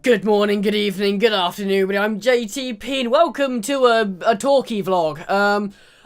Good morning, good evening, good afternoon, everybody. I'm JTP and welcome to a talky vlog.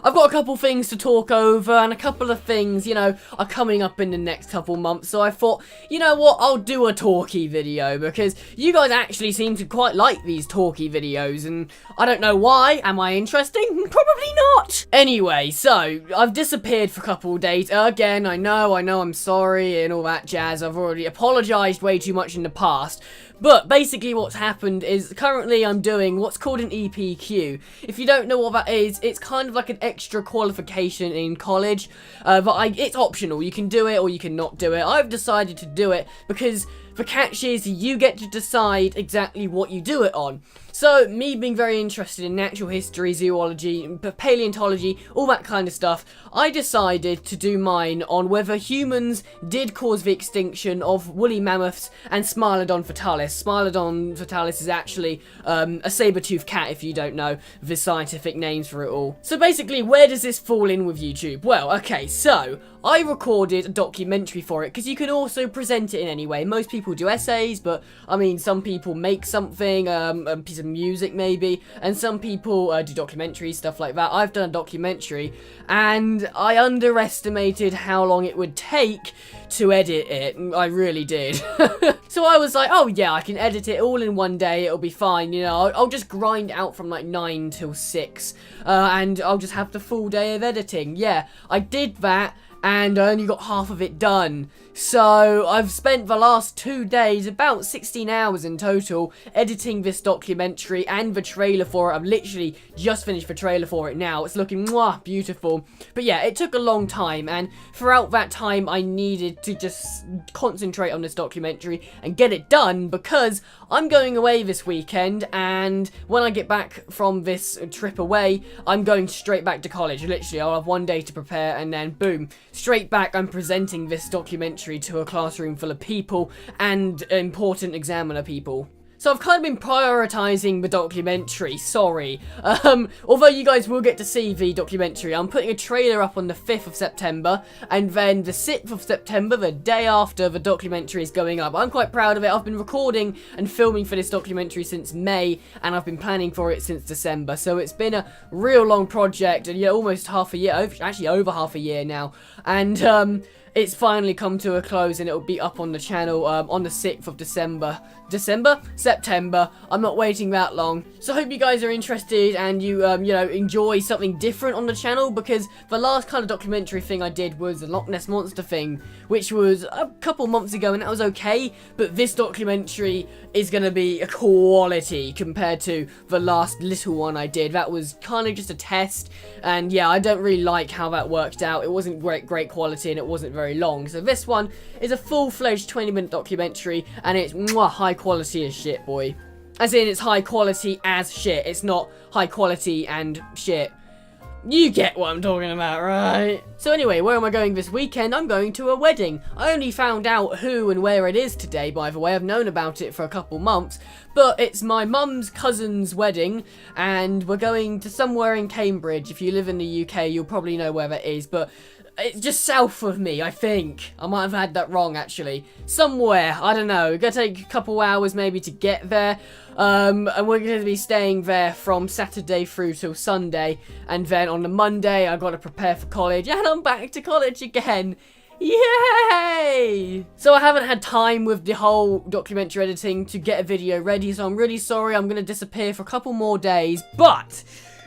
I've got a couple things to talk over and a couple of things, are coming up in the next couple months. So I thought, you know what, I'll do a talky video because you guys actually seem to quite like these talky videos and I don't know why. Am I interesting? Probably not. Anyway, so I've disappeared for a couple of days. Again, I know, I'm sorry and all that jazz. I've already apologized way too much in the past. But basically what's happened is currently I'm doing what's called an EPQ. If you don't know what that is, it's kind of like an extra qualification in college. But it's optional. You can do it or you can not do it. I've decided to do it because the catch is you get to decide exactly what you do it on. So, me being very interested in natural history, zoology, paleontology, all that kind of stuff, I decided to do mine on whether humans did cause the extinction of woolly mammoths and Smilodon fatalis. Smilodon fatalis is actually a saber-toothed cat, if you don't know the scientific names for it all. So basically, where does this fall in with YouTube? Well, okay, so I recorded a documentary for it, because you can also present it in any way. Most people do essays, but, I mean, some people make something, a piece of music maybe, and some people do documentaries, stuff like that. I've done a documentary, and I underestimated how long it would take to edit it. I really did. So I was like, oh yeah, I can edit it all in one day, it'll be fine, I'll just grind out from like 9 till 6, and I'll just have the full day of editing. Yeah, I did that, and I only got half of it done. So I've spent the last 2 days, about 16 hours in total, editing this documentary and the trailer for it. I've literally just finished the trailer for it now. It's looking beautiful. But yeah, it took a long time, and throughout that time I needed to just concentrate on this documentary and get it done because I'm going away this weekend, and when I get back from this trip away, I'm going straight back to college. Literally, I'll have 1 day to prepare and then boom, straight back I'm presenting this documentary to a classroom full of people and important examiner people. So I've kind of been prioritizing the documentary, sorry. Although you guys will get to see the documentary, I'm putting a trailer up on the 5th of September, and then the 6th of September, the day after, the documentary is going up. I'm quite proud of it. I've been recording and filming for this documentary since May, and I've been planning for it since December. So it's been a real long project, and yeah, almost half a year, actually over half a year now. And it's finally come to a close, and it'll be up on the channel on the 6th of December. September. I'm not waiting that long. So I hope you guys are interested and you, enjoy something different on the channel, because the last kind of documentary thing I did was the Loch Ness Monster thing, which was a couple months ago, and that was okay, but this documentary is going to be a quality compared to the last little one I did. That was kind of just a test, and yeah, I don't really like how that worked out. It wasn't great quality, and it wasn't very long. So this one is a full-fledged 20-minute documentary, and it's high quality as shit, boy. As in, it's high quality as shit. It's not high quality and shit. You get what I'm talking about, right? So anyway, where am I going this weekend? I'm going to a wedding. I only found out who and where it is today, by the way. I've known about it for a couple months, but it's my mum's cousin's wedding, and we're going to somewhere in Cambridge. If you live in the UK, you'll probably know where that is, but it's just south of me, I think. I might have had that wrong, actually. Somewhere, I don't know. It's gonna take a couple hours maybe to get there. And we're going to be staying there from Saturday through till Sunday. And then on the Monday, I've got to prepare for college. And I'm back to college again. Yay! So I haven't had time with the whole documentary editing to get a video ready. So I'm really sorry. I'm going to disappear for a couple more days. But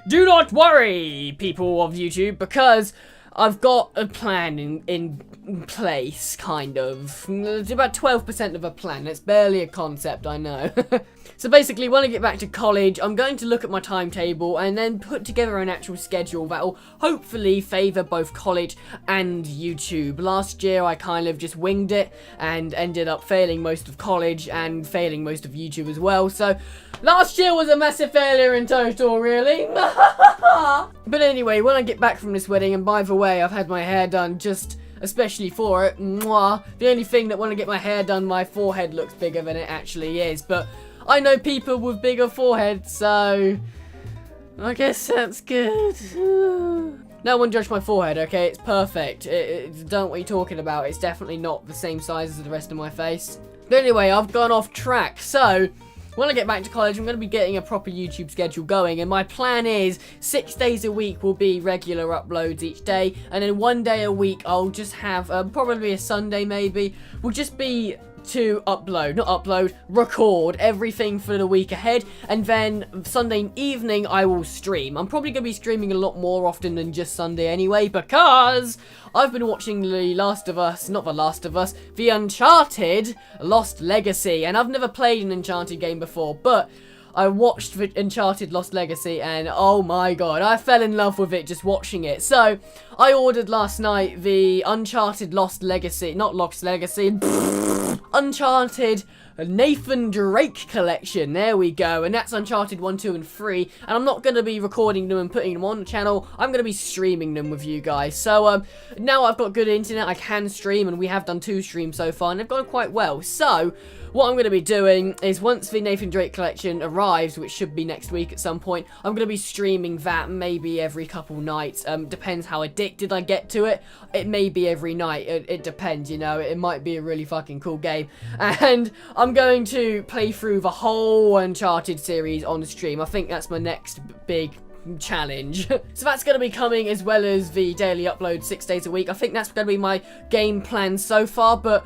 do not worry, people of YouTube, because I've got a plan in place, kind of. It's about 12% of a plan. It's barely a concept, I know. So basically, when I get back to college, I'm going to look at my timetable and then put together an actual schedule that will hopefully favour both college and YouTube. Last year, I kind of just winged it and ended up failing most of college and failing most of YouTube as well. So last year was a massive failure in total, really. But anyway, when I get back from this wedding, and by the way, I've had my hair done just especially for it. Mwah. The only thing that when I get my hair done, my forehead looks bigger than it actually is. But I know people with bigger foreheads, so I guess that's good. No one judge my forehead, okay? It's perfect. Don't know what you're talking about. It's definitely not the same size as the rest of my face. But anyway, I've gone off track. So when I get back to college, I'm going to be getting a proper YouTube schedule going, and my plan is 6 days a week will be regular uploads each day, and then 1 day a week I'll just have, probably a Sunday maybe, will just be to record everything for the week ahead, and then Sunday evening I will stream. I'm probably going to be streaming a lot more often than just Sunday anyway, because I've been watching the Uncharted Lost Legacy, and I've never played an Uncharted game before, but I watched Uncharted Lost Legacy, and oh my god, I fell in love with it just watching it. So, I ordered last night the Uncharted Lost Legacy, not Lost Legacy, Uncharted Nathan Drake collection, there we go, and that's Uncharted 1, 2, and 3, and I'm not going to be recording them and putting them on the channel, I'm going to be streaming them with you guys. So, now I've got good internet, I can stream, and we have done 2 streams so far, and they've gone quite well. So, what I'm going to be doing is once the Nathan Drake collection arrives, which should be next week at some point, I'm going to be streaming that maybe every couple nights. Depends how addicted I get to it. It may be every night. It depends, you know. It might be a really fucking cool game. And I'm going to play through the whole Uncharted series on the stream. I think that's my next big challenge. So that's going to be coming, as well as the daily upload 6 days a week. I think that's going to be my game plan so far, but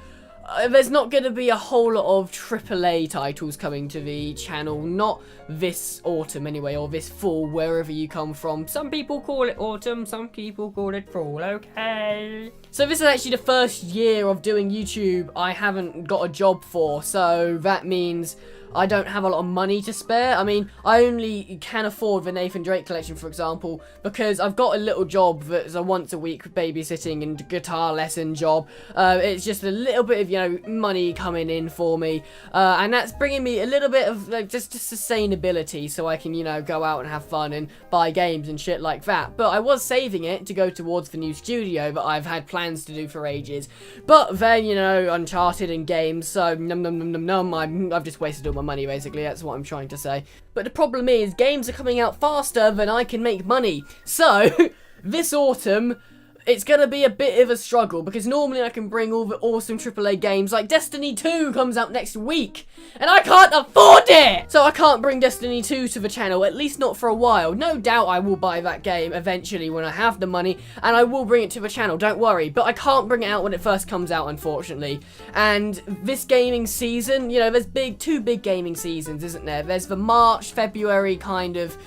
there's not going to be a whole lot of AAA titles coming to the channel, not this autumn anyway, or this fall, wherever you come from. Some people call it autumn, some people call it fall, okay? So this is actually the first year of doing YouTube I haven't got a job for, so that means I don't have a lot of money to spare. I mean, I only can afford the Nathan Drake collection, for example, because I've got a little job that's a once a week babysitting and guitar lesson job. It's just a little bit of, you know, money coming in for me, and that's bringing me a little bit of, like, just sustainability, so I can, you know, go out and have fun and buy games and shit like that. But I was saving it to go towards the new studio that I've had plans to do for ages. But then, you know, Uncharted and games, so I've just wasted all my money, basically. That's what I'm trying to say. But the problem is, games are coming out faster than I can make money. So, this autumn, it's going to be a bit of a struggle, because normally I can bring all the awesome AAA games, like Destiny 2 comes out next week, and I can't afford it! So I can't bring Destiny 2 to the channel, at least not for a while. No doubt I will buy that game eventually when I have the money, and I will bring it to the channel, don't worry. But I can't bring it out when it first comes out, unfortunately. And this gaming season, you know, there's two big gaming seasons, isn't there? There's the March, February kind of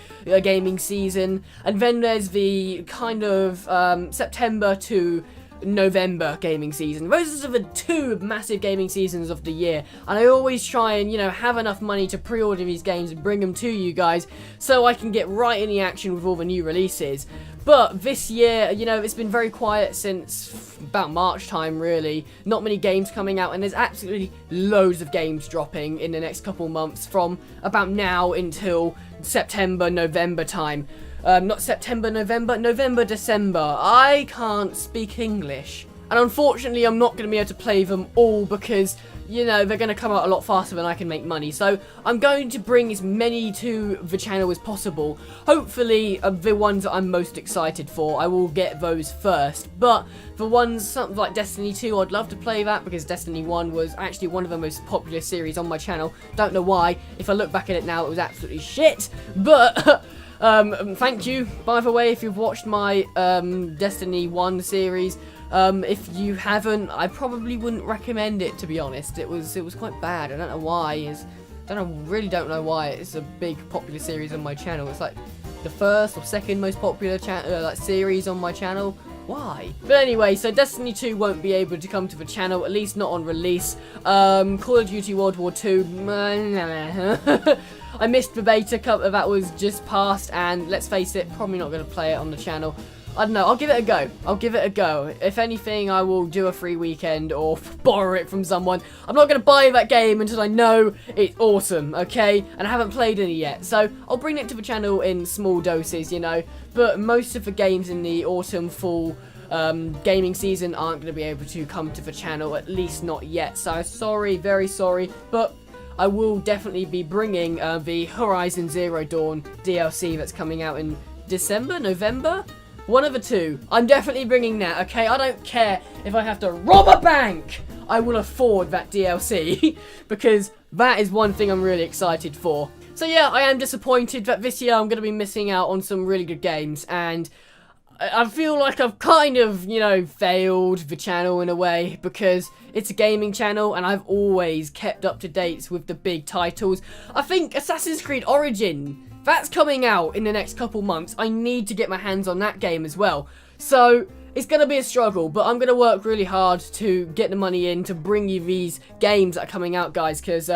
gaming season, and then there's the kind of September to November gaming season. Those are the 2 massive gaming seasons of the year, and I always try and, you know, have enough money to pre-order these games and bring them to you guys so I can get right in the action with all the new releases. But this year, you know, it's been very quiet since about March time, really. Not many games coming out, and there's absolutely loads of games dropping in the next couple months from about now until September, November time. Not September, November, December. I can't speak English. And unfortunately, I'm not going to be able to play them all because, you know, they're going to come out a lot faster than I can make money. So I'm going to bring as many to the channel as possible. Hopefully, the ones that I'm most excited for, I will get those first. But the ones, something like Destiny 2, I'd love to play that because Destiny 1 was actually one of the most popular series on my channel. Don't know why. If I look back at it now, it was absolutely shit. But thank you, by the way, if you've watched my Destiny 1 series. If you haven't, I probably wouldn't recommend it, to be honest. It was quite bad. I don't know why. Really don't know why it's a big popular series on my channel. It's like the first or second most popular series on my channel. Why? But anyway, so Destiny 2 won't be able to come to the channel, at least not on release. Call of Duty World War 2. I missed the beta that was just passed, and let's face it, probably not going to play it on the channel. I don't know, I'll give it a go. If anything, I will do a free weekend or borrow it from someone. I'm not going to buy that game until I know it's awesome, okay? And I haven't played any yet, so I'll bring it to the channel in small doses, you know? But most of the games in the autumn, fall, gaming season aren't going to be able to come to the channel, at least not yet. So sorry, very sorry, but I will definitely be bringing the Horizon Zero Dawn DLC that's coming out in December, November? One of the two. I'm definitely bringing that, okay? I don't care if I have to rob a bank. I will afford that DLC because that is one thing I'm really excited for. So yeah, I am disappointed that this year I'm going to be missing out on some really good games, and I feel like I've kind of, you know, failed the channel in a way because it's a gaming channel and I've always kept up to date with the big titles. I think Assassin's Creed Origin, that's coming out in the next couple months. I need to get my hands on that game as well. So it's going to be a struggle, but I'm going to work really hard to get the money in to bring you these games that are coming out, guys, because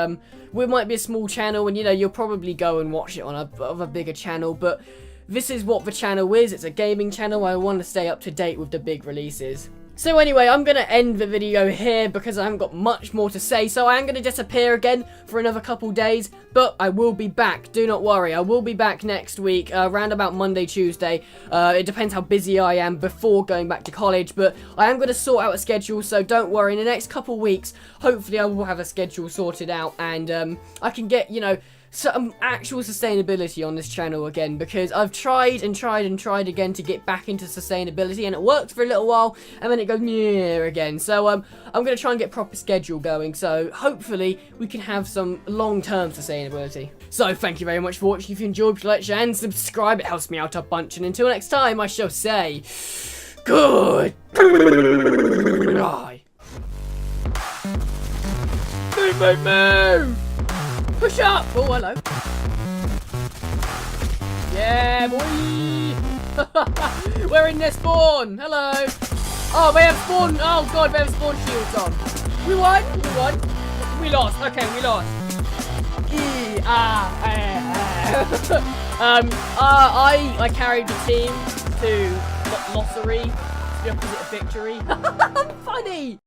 we might be a small channel and, you know, you'll probably go and watch it on a bigger channel, but this is what the channel is. It's a gaming channel. I want to stay up to date with the big releases. So anyway, I'm going to end the video here because I haven't got much more to say. So I am going to disappear again for another couple days, but I will be back. Do not worry. I will be back next week, around about Monday, Tuesday. It depends how busy I am before going back to college, but I am going to sort out a schedule, so don't worry. In the next couple weeks, hopefully I will have a schedule sorted out, and I can get, you know, some actual sustainability on this channel again, because I've tried and tried and tried again to get back into sustainability, and it worked for a little while and then it goes yeah again. So I'm going to try and get proper schedule going, so hopefully we can have some long-term sustainability. So thank you very much for watching. If you enjoyed, please like, share and subscribe. It helps me out a bunch, and until next time I shall say good bye. Move. Push up! Oh, hello. Yeah, boy! We're in their spawn! Hello! Oh, they have spawn! Oh, God, they have spawn shields on. We won! We won! We lost. Okay, we lost. I carried the team to lottery, the opposite of victory. Funny!